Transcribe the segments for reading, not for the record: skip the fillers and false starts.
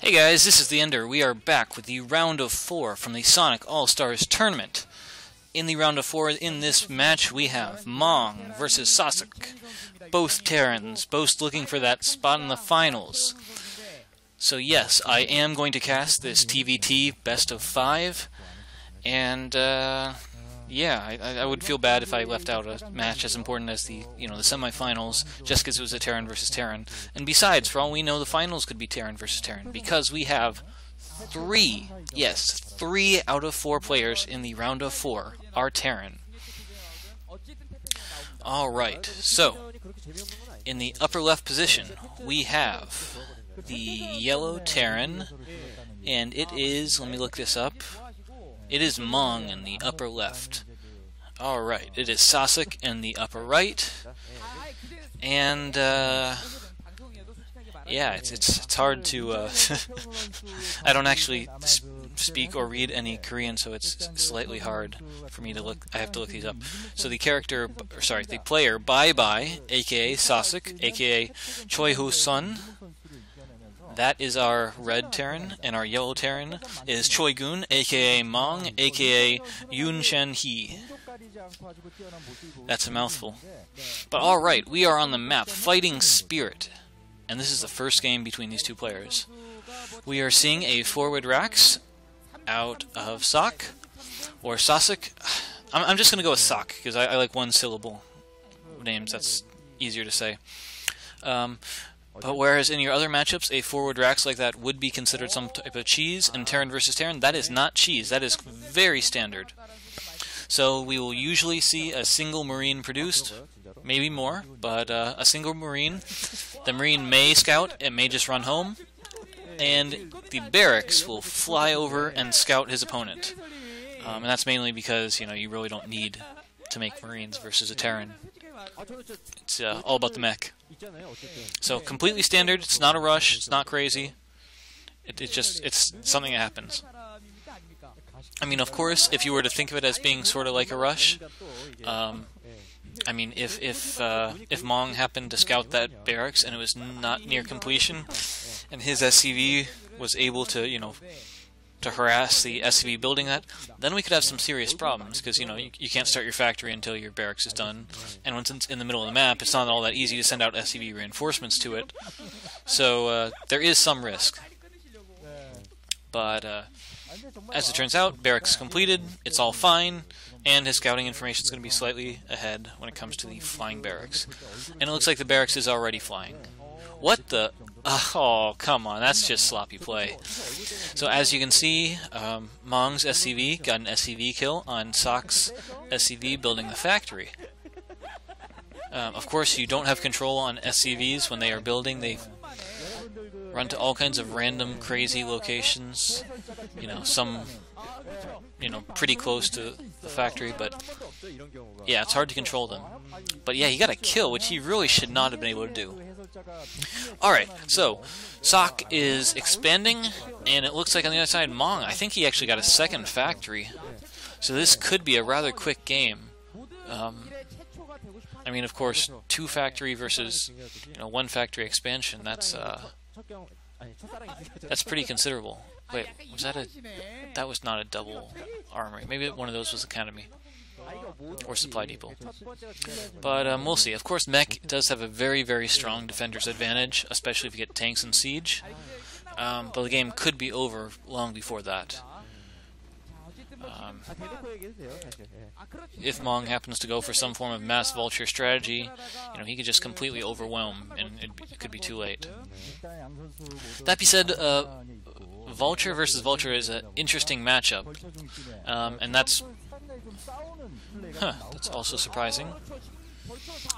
Hey guys, this is TheEnder. We are back with the round of 4 from the Sonic All-Stars tournament. In the round of 4, in this match, we have Mong versus Ssak. Both Terrans, both looking for that spot in the finals. So yes, I am going to cast this TVT best of 5, and yeah, I would feel bad if I left out a match as important as the the semifinals just because it was a Terran versus Terran. And besides, for all we know, the finals could be Terran versus Terran because we have 3 out of 4 players in the round of 4 are Terran. Alright, so in the upper left position we have the yellow Terran, and it is, let me look this up, it is Mong in the upper left. Alright, it is Ssak in the upper right. And, yeah, it's hard to, I don't actually speak or read any Korean, so it's slightly hard for me to look. I have to look these up. So the player Bye Bye, aka Ssak, aka Choi Hoo Sun. That is our red Terran, and our yellow Terran is Choi Gun, aka Mong, aka Yoon Shen Hee. That's a mouthful. But alright, we are on the map, Fighting Spirit. And this is the first game between these two players. We are seeing a forward Rax out of Ssak, or Ssak. I'm just going to go with Ssak, because I like one syllable names, that's easier to say. But whereas in your other matchups, a forward Rax like that would be considered some type of cheese, and Terran versus Terran, that is not cheese. That is very standard. So we will usually see a single Marine produced, maybe more, but a single Marine. The Marine may scout, it may just run home, and the barracks will fly over and scout his opponent. And that's mainly because, you really don't need to make Marines versus a Terran. It's all about the mech. So completely standard. It's not a rush. It's not crazy. It's something that happens. I mean, of course, if you were to think of it as being sort of like a rush, I mean, if Mong happened to scout that barracks and it was not near completion, and his SCV was able to, to harass the SCV building that, then we could have some serious problems, because, you can't start your factory until your barracks is done, and once it's in the middle of the map, it's not all that easy to send out SCV reinforcements to it, so there is some risk. But, as it turns out, barracks is completed, it's all fine, and his scouting information is going to be slightly ahead when it comes to the flying barracks. And it looks like the barracks is already flying. What the... Oh, come on, that's just sloppy play. So as you can see, Mong's SCV got an SCV kill on Sakk's SCV building the factory. Of course, you don't have control on SCVs when they are building. They run to all kinds of random, crazy locations. Some, pretty close to the factory, but yeah, it's hard to control them. But yeah, he got a kill, which he really should not have been able to do. Alright, so Ssak is expanding, and it looks like on the other side, Mong, I think he actually got a second factory. So this could be a rather quick game. I mean, of course, 2 factory versus 1 factory expansion, that's pretty considerable. Wait, was that that was not a double armory. Maybe one of those was Academy. Or Supply Depot. But we'll see. Of course, mech does have a very, very strong defender's advantage, especially if you get tanks in siege. But the game could be over long before that. If Mong happens to go for some form of mass vulture strategy, he could just completely overwhelm, and it could be too late. That being said, Vulture versus Vulture is an interesting matchup, and that's also surprising.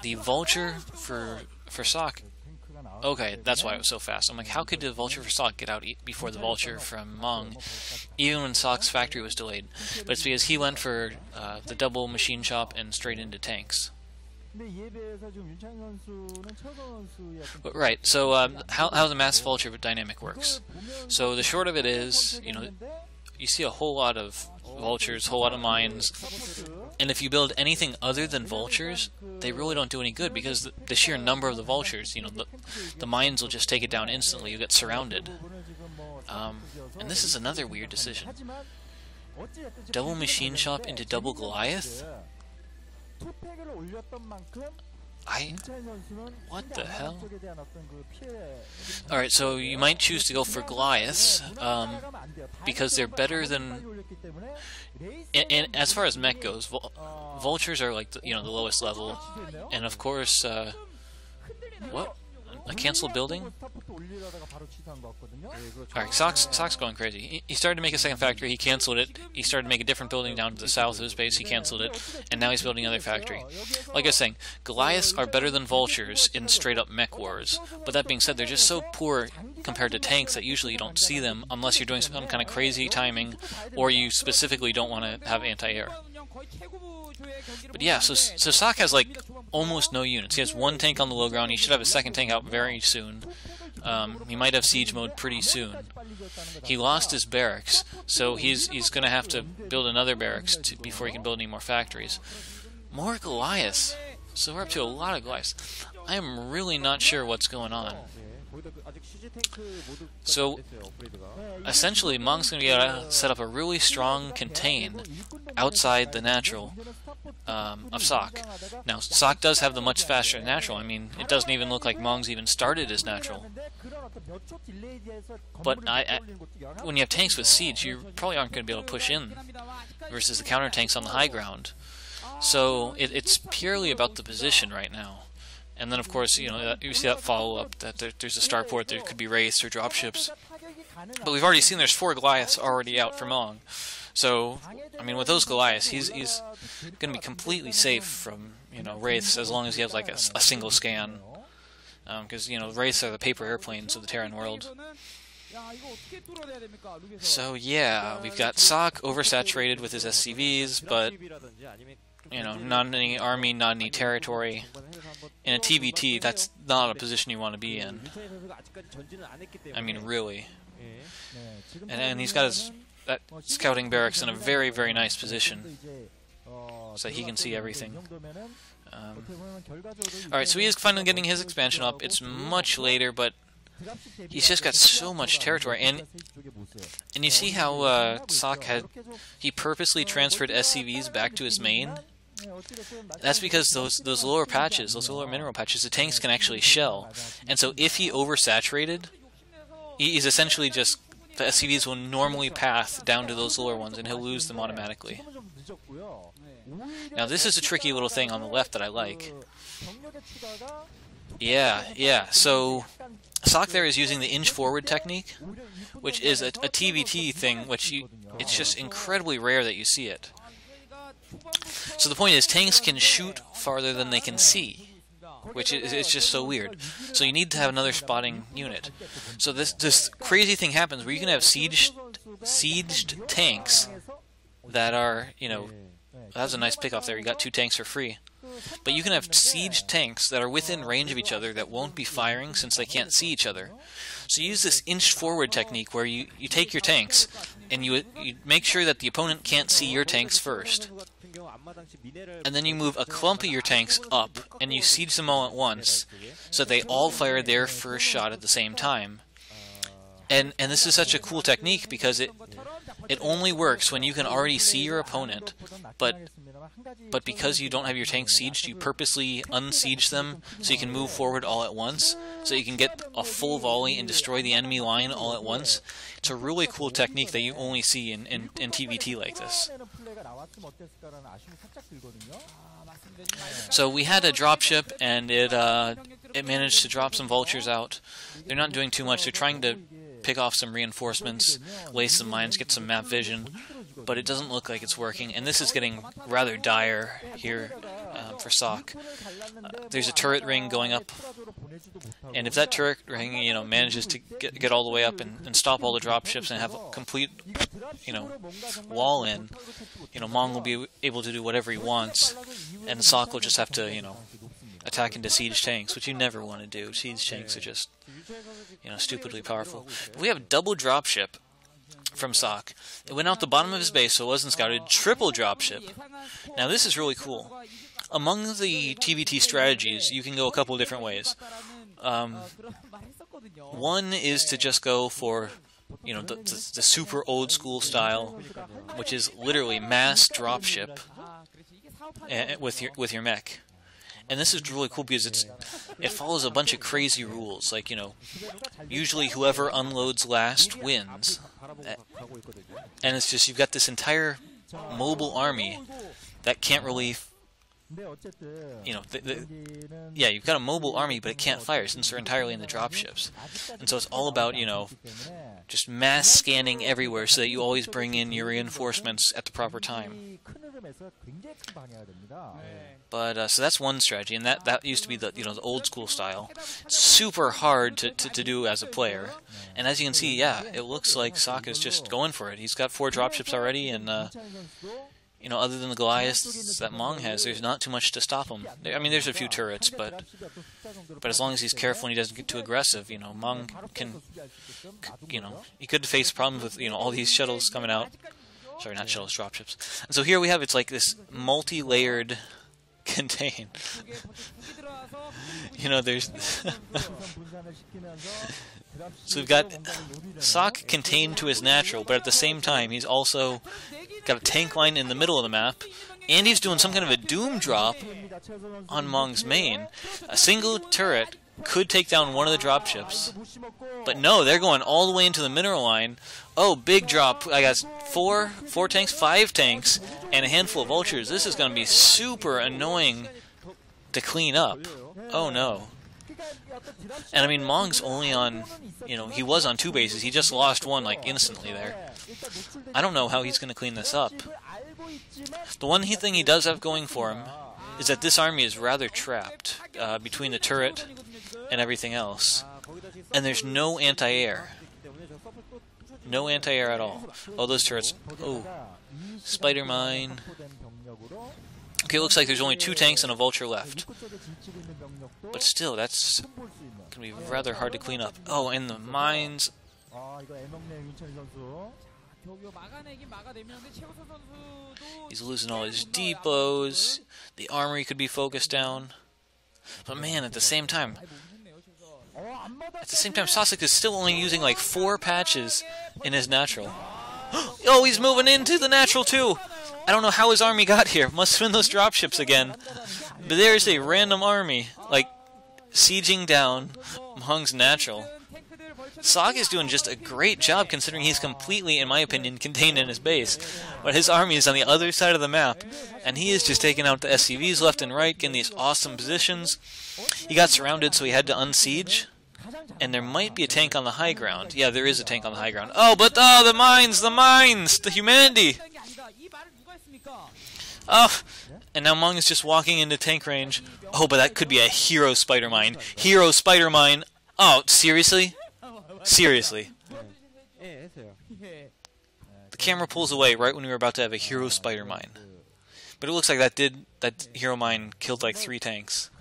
The Vulture for Ssak. Okay, that's why it was so fast. I'm like, how could the Vulture for Ssak get out before the Vulture from Mong, even when Sakk's factory was delayed? But it's because he went for the double machine shop and straight into tanks. But right, so how the mass vulture dynamic works. So the short of it is, you see a whole lot of vultures, a whole lot of mines, and if you build anything other than vultures, they really don't do any good, because the sheer number of the vultures, the mines will just take it down instantly. You get surrounded. And this is another weird decision. Double Machine Shop into double Goliath? What the hell? Alright, so you might choose to go for Goliaths, because they're better than... And as far as mech goes, Vultures are like, the lowest level. And of course, what? A canceled building? Alright, Sak's going crazy. He started to make a second factory, he canceled it. He started to make a different building down to the south of his base, he canceled it. And now he's building another factory. Like I was saying, Goliaths are better than Vultures in straight-up mech wars. But that being said, they're just so poor compared to tanks that usually you don't see them unless you're doing some kind of crazy timing, or you specifically don't want to have anti-air. But yeah, so Ssak has like almost no units. He has one tank on the low ground. He should have a second tank out very soon. He might have siege mode pretty soon. He lost his barracks, so he's going to have to build another barracks before he can build any more factories. More Goliaths. So we're up to a lot of Goliaths. I am really not sure what's going on. So, essentially, Mong's going to be able to set up a really strong contain outside the natural of Ssak. Now, Ssak does have the much faster natural. I mean, it doesn't even look like Mong's even started his natural. But when you have tanks with siege, you probably aren't going to be able to push in versus the counter tanks on the high ground. So, it's purely about the position right now. And then, of course, you see that follow-up, that there's a starport, there could be wraiths or dropships. But we've already seen there's 4 Goliaths already out for Mong. So, I mean, with those Goliaths, he's going to be completely safe from, wraiths as long as he has, like, a single scan. Because, wraiths are the paper airplanes of the Terran world. So, yeah, we've got Ssak oversaturated with his SCVs, but... not any army, not any territory. In a TBT, that's not a position you want to be in. I mean, really. And he's got that scouting barracks in a very, very nice position, so he can see everything. Alright, so he is finally getting his expansion up. It's much later, but he's just got so much territory. And you see how Ssak he purposely transferred SCVs back to his main? That's because those lower patches, those lower mineral patches, the tanks can actually shell. And so if he oversaturated, he's essentially just... the SCVs will normally path down to those lower ones, and he'll lose them automatically. Now this is a tricky little thing on the left that I like. Yeah, so... Ssak there is using the inch forward technique, which is a TBT thing, which it's just incredibly rare that you see it. So the point is, tanks can shoot farther than they can see, which is just so weird. So you need to have another spotting unit. So this crazy thing happens where you can have sieged tanks that are, that was a nice pick off there. You got 2 tanks for free. But you can have sieged tanks that are within range of each other that won't be firing since they can't see each other. So you use this inch forward technique where you take your tanks and you make sure that the opponent can't see your tanks first. And then you move a clump of your tanks up and you siege them all at once so that they all fire their first shot at the same time. And this is such a cool technique because it only works when you can already see your opponent, but because you don't have your tanks sieged, you purposely unsiege them so you can move forward all at once, so you can get a full volley and destroy the enemy line all at once. It's a really cool technique that you only see in TVT like this. So we had a dropship, and it managed to drop some vultures out. They're not doing too much. They're trying to pick off some reinforcements, lay some mines, get some map vision, but it doesn't look like it's working, and this is getting rather dire here for Ssak. There's a turret ring going up, and if that turret ring, manages to get all the way up and stop all the dropships and have a complete, wall in, Mong will be able to do whatever he wants, and Ssak will just have to, attack into siege tanks, which you never want to do. Siege tanks are just, stupidly powerful. But we have a double dropship from Ssak. It went out the bottom of his base, so it wasn't scouted. Triple dropship. Now this is really cool. Among the TVT strategies, you can go a couple different ways. One is to just go for, you know, the super old school style, which is literally mass dropship with your mech. And this is really cool because it follows a bunch of crazy rules, like, you know, usually whoever unloads last wins. And it's just, you've got this entire mobile army that can't really, you know, yeah, you've got a mobile army, but it can't fire since they're entirely in the dropships. And so it's all about, you know, just mass scanning everywhere so that you always bring in your reinforcements at the proper time. But so that's one strategy, and that used to be the, you know, the old school style. It's super hard to do as a player, and as you can see, yeah, it looks like Ssak is just going for it. He's got 4 dropships already, and you know, other than the Goliaths that Mong has, there's not too much to stop him. I mean, there's a few turrets, but as long as he's careful and he doesn't get too aggressive, you know, Mong can, you know, he could face problems with, you know, all these shuttles coming out. Sorry, not shuttles, dropships. And so here we have, it's like this multi-layered contain. You know, there's so we've got Ssak contained to his natural, but at the same time he's also got a tank line in the middle of the map, and he's doing some kind of a doom drop on Mong's main. A single turret could take down one of the dropships, but no, they're going all the way into the mineral line. Oh, big drop. I got 4 tanks, 5 tanks, and a handful of vultures. This is going to be super annoying to clean up. Oh no. And I mean, Mong's only on, you know, he was on 2 bases. He just lost one, like, instantly there. I don't know how he's going to clean this up. The one thing he does have going for him is that this army is rather trapped between the turret and everything else. And there's no anti-air. No anti-air at all. Oh, those turrets. Oh. Spider Mine. Okay, it looks like there's only 2 tanks and a vulture left. But still, that's going to be rather hard to clean up. Oh, and the mines. He's losing all his depots. The armory could be focused down. But man, at the same time, Ssak is still only using like 4 patches in his natural. Oh, he's moving into the natural too! I don't know how his army got here. Must have been those dropships again. But there's a random army, like, sieging down Mong's natural. Ssak is doing just a great job considering he's completely, in my opinion, contained in his base. But his army is on the other side of the map, and he is just taking out the SCVs left and right, getting these awesome positions. He got surrounded, so he had to unsiege. And there might be a tank on the high ground. Yeah, there is a tank on the high ground. Oh, but the mines! The humanity! Oh, and now Mong is just walking into tank range. Oh, but that could be a hero spider mine. Hero spider mine. Oh, seriously? Seriously. The camera pulls away right when we were about to have a hero spider mine. But it looks like that hero mine killed like 3 tanks.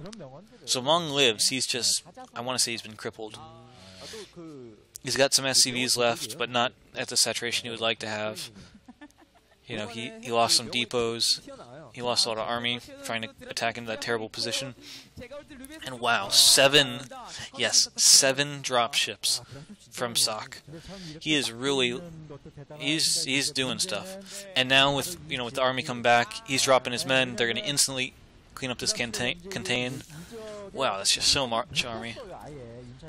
So Mong lives. He's just, I want to say he's been crippled. He's got some SCVs left, but not at the saturation he would like to have. You know, he lost some depots. He lost a lot of army trying to attack into that terrible position. And wow, 7 dropships from Ssak. He is really, he's doing stuff. And now with the army coming back, he's dropping his men. They're going to instantly clean up this contain. Wow, that's just so much army.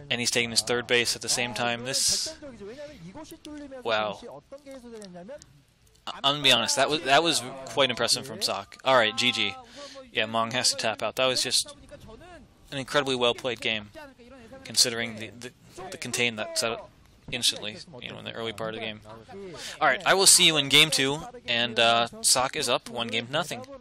And he's taking his 3rd base at the same time. This, wow. I'm gonna be honest, that was quite impressive from Ssak. Alright, GG. Yeah, Mong has to tap out. That was just an incredibly well played game, considering the contain that set up instantly, you know, in the early part of the game. Alright, I will see you in game 2, and Ssak is up 1-0.